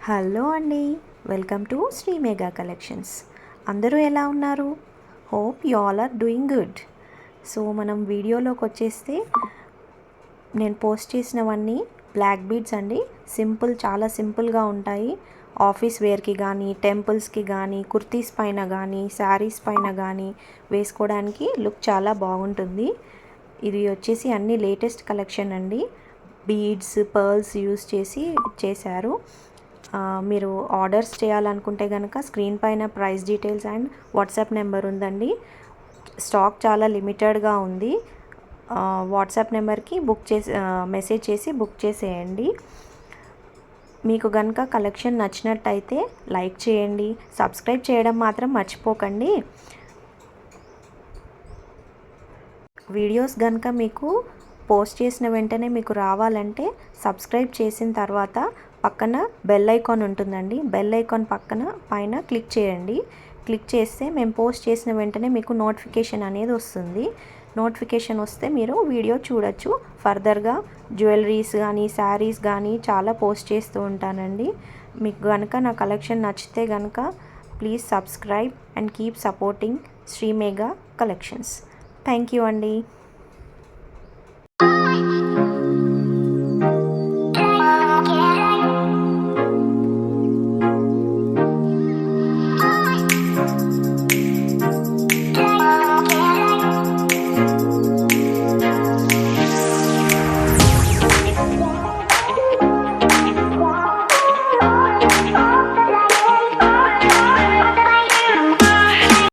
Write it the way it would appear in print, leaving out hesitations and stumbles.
Hello అండి, welcome to Sri mega collections. అందరూ ఎలా ఉన్నారు? Hope you all are doing good. So మనం వీడియోలోకి వచ్చేస్తే నేను పోస్ట్ చేసినవన్నీ బ్లాక్ బీడ్స్ అండి. చాలా సింపుల్గా ఉంటాయి. ఆఫీస్ వేర్కి కానీ, టెంపుల్స్కి కానీ, కుర్తీస్ పైన కానీ, శారీస్ పైన కానీ వేసుకోవడానికి లుక్ చాలా బాగుంటుంది. ఇది వచ్చేసి అన్ని లేటెస్ట్ కలెక్షన్ అండి. బీడ్స్, పర్ల్స్ యూస్ చేశారు. మీరు ఆర్డర్స్ చేయాలనుకుంటే కనుక స్క్రీన్ పైన price details and WhatsApp number ఉందండి. స్టాక్ చాలా లిమిటెడ్గా ఉంది. వాట్సాప్ నెంబర్కి మెసేజ్ చేసి బుక్ చేసేయండి. మీకు కనుక కలెక్షన్ నచ్చినట్టయితే లైక్ చేయండి, సబ్స్క్రైబ్ చేయడం మాత్రం మర్చిపోకండి. వీడియోస్ కనుక మీకు పోస్ట్ చేసిన వెంటనే మీకు రావాలంటే సబ్స్క్రైబ్ చేసిన తర్వాత పక్కన బెల్ ఐకాన్ ఉంటుందండి. బెల్ ఐకాన్ పైన క్లిక్ చేయండి. క్లిక్ చేస్తే మేము పోస్ట్ చేసిన వెంటనే మీకు నోటిఫికేషన్ అనేది వస్తుంది. నోటిఫికేషన్ వస్తే మీరు వీడియో చూడొచ్చు. ఫర్దర్గా జ్యువెలరీస్ కానీ, శారీస్ కానీ చాలా పోస్ట్ చేస్తూ ఉంటానండి. మీకు కనుక నా కలెక్షన్ నచ్చితే కనుక please subscribe and keep supporting Sri mega collections. Thank you అండి.